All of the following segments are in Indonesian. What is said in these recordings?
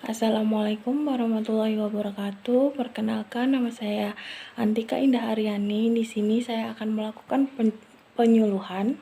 Assalamualaikum warahmatullahi wabarakatuh. Perkenalkan, nama saya Antika Indah Aryani. Di sini saya akan melakukan penyuluhan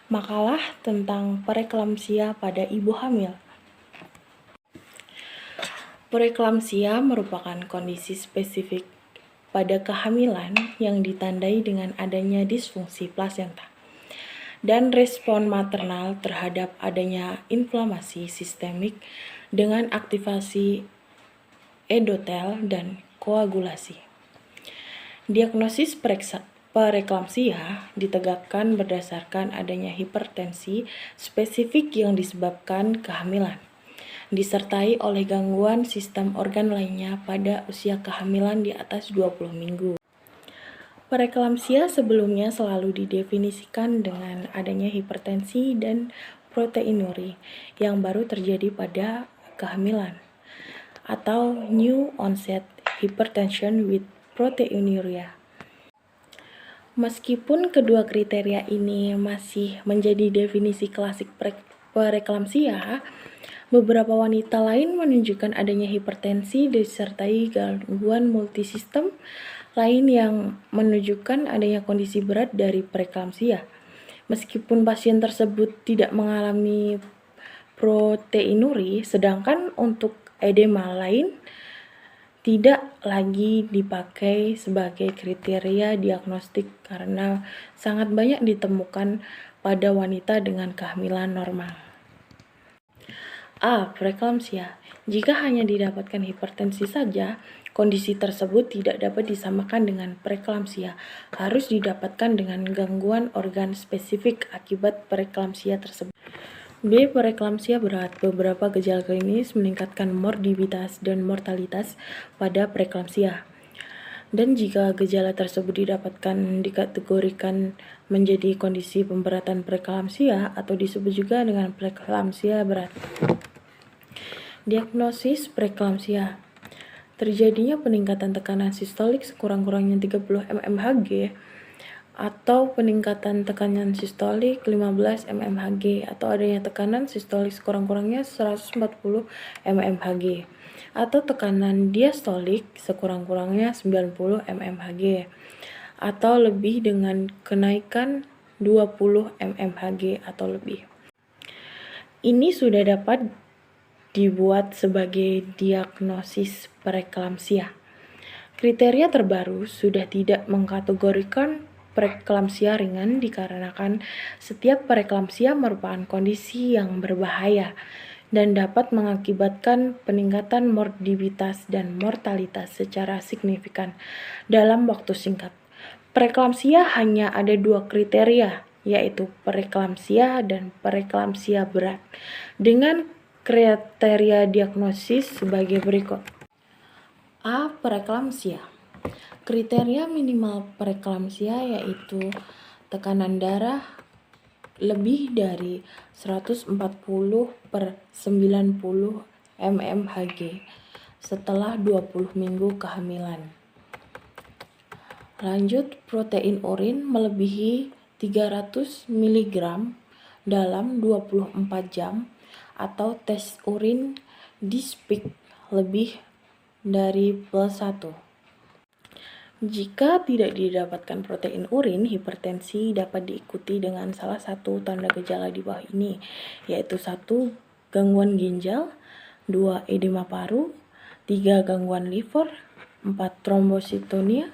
makalah tentang preeklamsia pada ibu hamil. Preeklamsia merupakan kondisi spesifik pada kehamilan yang ditandai dengan adanya disfungsi plasenta dan respon maternal terhadap adanya inflamasi sistemik dengan aktivasi endotel dan koagulasi. Diagnosis preeklamsia ditegakkan berdasarkan adanya hipertensi spesifik yang disebabkan kehamilan, disertai oleh gangguan sistem organ lainnya pada usia kehamilan di atas 20 minggu. Preeklamsia sebelumnya selalu didefinisikan dengan adanya hipertensi dan proteinuri yang baru terjadi pada kehamilan, atau new onset hypertension with proteinuria. Meskipun kedua kriteria ini masih menjadi definisi klasik preeklamsia, beberapa wanita lain menunjukkan adanya hipertensi disertai gangguan multisistem lain yang menunjukkan adanya kondisi berat dari preeklamsia. Meskipun pasien tersebut tidak mengalami proteinuri, sedangkan untuk edema lain tidak lagi dipakai sebagai kriteria diagnostik karena sangat banyak ditemukan pada wanita dengan kehamilan normal. Preeklamsia. Jika hanya didapatkan hipertensi saja, kondisi tersebut tidak dapat disamakan dengan preeklamsia. Harus didapatkan dengan gangguan organ spesifik akibat preeklamsia tersebut. B. Preeklamsia berat. Beberapa gejala klinis meningkatkan morbiditas dan mortalitas pada preeklamsia. Dan jika gejala tersebut dikategorikan menjadi kondisi pemberatan preeklamsia atau disebut juga dengan preeklamsia berat. Diagnosis preeklamsia. Terjadinya peningkatan tekanan sistolik sekurang-kurangnya 30 mmHg atau peningkatan tekanan sistolik 15 mmHg atau adanya tekanan sistolik sekurang-kurangnya 140 mmHg atau tekanan diastolik sekurang-kurangnya 90 mmHg atau lebih dengan kenaikan 20 mmHg atau lebih. Ini sudah dapat dibuat sebagai diagnosis preeklamsia. Kriteria terbaru sudah tidak mengkategorikan preeklamsia ringan dikarenakan setiap preeklamsia merupakan kondisi yang berbahaya dan dapat mengakibatkan peningkatan morbiditas dan mortalitas secara signifikan dalam waktu singkat. Preeklamsia hanya ada 2 kriteria, yaitu preeklamsia dan preeklamsia berat, dengan kriteria diagnosis sebagai berikut. Preeklamsia. Kriteria minimal preeklamsia yaitu tekanan darah lebih dari 140/90 mmHg setelah 20 minggu kehamilan. Lanjut, protein urin melebihi 300 mg dalam 24 jam atau tes urin dispik lebih dari +1. Jika tidak didapatkan protein urin, hipertensi dapat diikuti dengan salah satu tanda gejala di bawah ini, yaitu 1. Gangguan ginjal, 2. Edema paru, 3. Gangguan liver, 4. Trombositonia.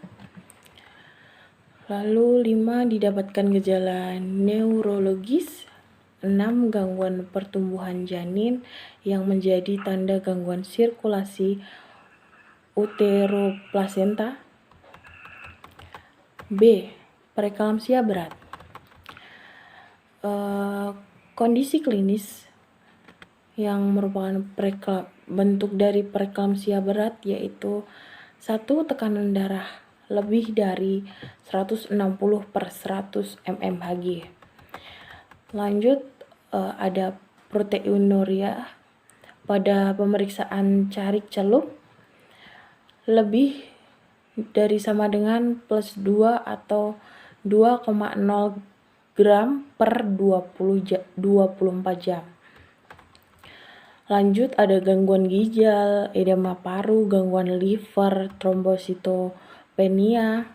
Lalu 5. Didapatkan gejala neurologis, 6. Gangguan pertumbuhan janin yang menjadi tanda gangguan sirkulasi uteroplasenta. B. Preeklamsia berat. Kondisi klinis yang merupakan bentuk dari preeklamsia berat yaitu 1. Tekanan darah lebih dari 160/100 mmHg. Lanjut, ada proteinuria pada pemeriksaan carik celup lebih dari sama dengan +2 atau 2,0 gram per 24 jam. Lanjut ada gangguan ginjal, edema paru, gangguan liver, trombositopenia.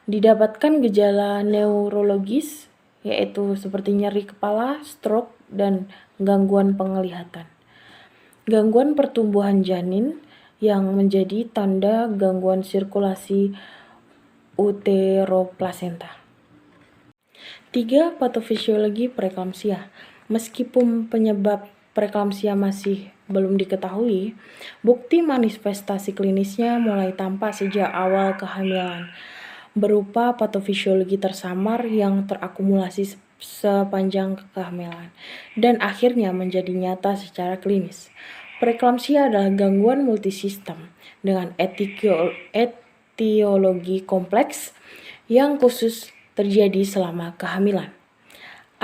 Didapatkan gejala neurologis yaitu seperti nyeri kepala, stroke, dan gangguan penglihatan. Gangguan pertumbuhan janin yang menjadi tanda gangguan sirkulasi uteroplasenta. 3. Patofisiologi preeklamsia. Meskipun penyebab preeklamsia masih belum diketahui, bukti manifestasi klinisnya mulai tampak sejak awal kehamilan, berupa patofisiologi tersamar yang terakumulasi sepanjang kehamilan, dan akhirnya menjadi nyata secara klinis. Preeklamsia adalah gangguan multisistem dengan etiologi kompleks yang khusus terjadi selama kehamilan.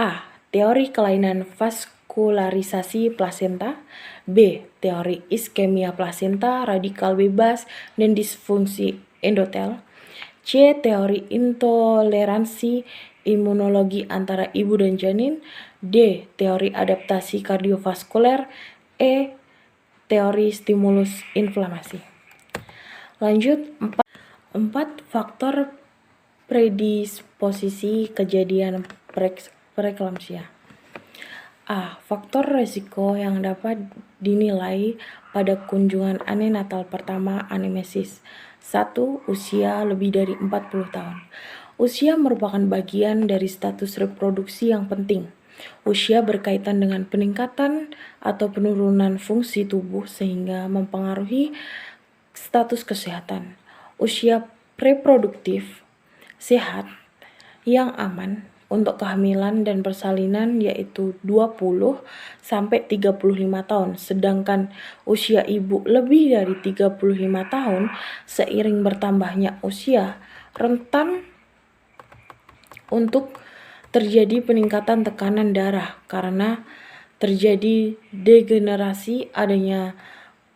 A. Teori kelainan vaskularisasi plasenta. B. Teori iskemia plasenta, radikal bebas, dan disfungsi endotel. C. Teori intoleransi imunologi antara ibu dan janin. D. Teori adaptasi kardiovaskuler. E. Teori stimulus inflamasi. Lanjut, 4 faktor predisposisi kejadian preeklamsia. A. Faktor resiko yang dapat dinilai pada kunjungan antenatal pertama anemesis. 1. Usia lebih dari 40 tahun. Usia merupakan bagian dari status reproduksi yang penting. Usia berkaitan dengan peningkatan atau penurunan fungsi tubuh sehingga mempengaruhi status kesehatan. Usia reproduktif sehat yang aman untuk kehamilan dan persalinan yaitu 20 sampai 35 tahun, sedangkan usia ibu lebih dari 35 tahun seiring bertambahnya usia rentan untuk terjadi peningkatan tekanan darah karena terjadi degenerasi, adanya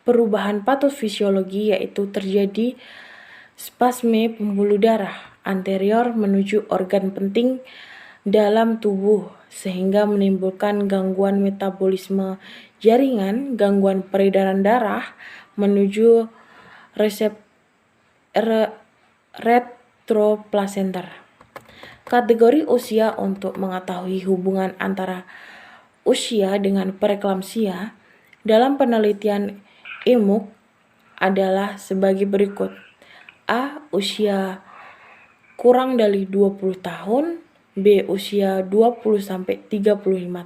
perubahan patofisiologi yaitu terjadi spasme pembuluh darah anterior menuju organ penting dalam tubuh sehingga menimbulkan gangguan metabolisme jaringan, gangguan peredaran darah menuju retroplasenter. Kategori usia untuk mengetahui hubungan antara usia dengan preeklamsia dalam penelitian IMUK adalah sebagai berikut. A. Usia kurang dari 20 tahun. B. Usia 20-35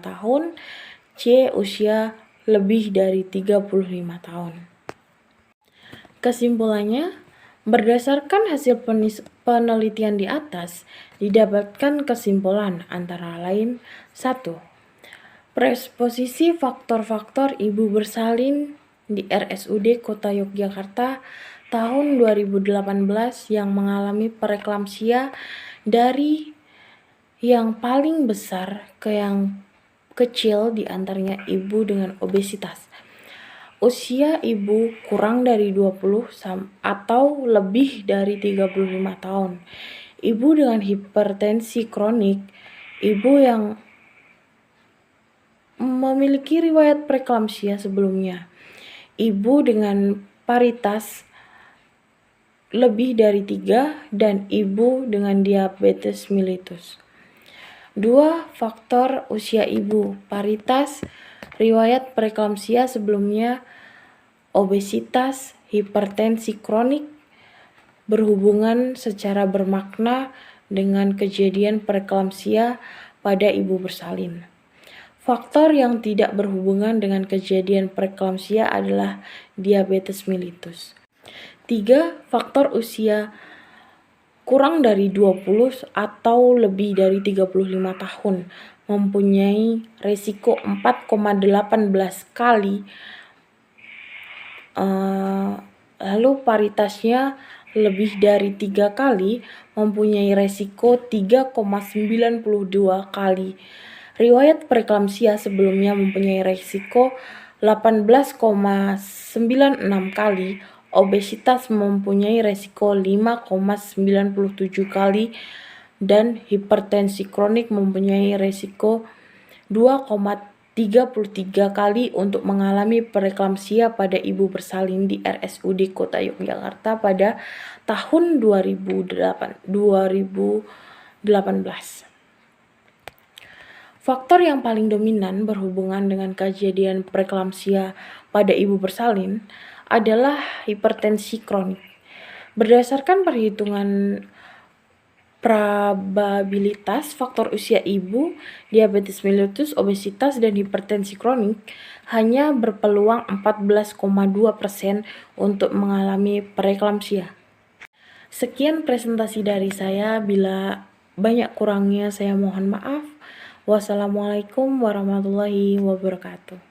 tahun. C. Usia lebih dari 35 tahun. Kesimpulannya, berdasarkan hasil penelitian di atas, didapatkan kesimpulan antara lain 1. Predisposisi faktor-faktor ibu bersalin di RSUD Kota Yogyakarta tahun 2018 yang mengalami preeklamsia dari yang paling besar ke yang kecil, diantaranya ibu dengan obesitas. Usia ibu kurang dari 20 atau lebih dari 35 tahun. Ibu dengan hipertensi kronik, ibu yang memiliki riwayat preeklamsia sebelumnya, ibu dengan paritas lebih dari 3, dan ibu dengan diabetes mellitus. 2. Faktor usia ibu, paritas, riwayat preeklamsia sebelumnya, obesitas, hipertensi kronik, berhubungan secara bermakna dengan kejadian preeklamsia pada ibu bersalin. Faktor yang tidak berhubungan dengan kejadian preeklamsia adalah diabetes mellitus. 3. Faktor usia kurang dari 20 atau lebih dari 35 tahun mempunyai resiko 4,18 kali, lalu paritasnya lebih dari 3 kali mempunyai resiko 3,92 kali. Riwayat preeklamsia sebelumnya mempunyai resiko 18,96 kali. Obesitas mempunyai resiko 5,97 kali dan hipertensi kronik mempunyai resiko 2,32 33 kali untuk mengalami preeklamsia pada ibu bersalin di RSUD Kota Yogyakarta pada tahun 2018. Faktor yang paling dominan berhubungan dengan kejadian preeklamsia pada ibu bersalin adalah hipertensi kronik. Berdasarkan perhitungan probabilitas faktor usia ibu, diabetes mellitus, obesitas, dan hipertensi kronik hanya berpeluang 14,2% untuk mengalami preeklamsia. Sekian presentasi dari saya, bila banyak kurangnya saya mohon maaf. Wassalamualaikum warahmatullahi wabarakatuh.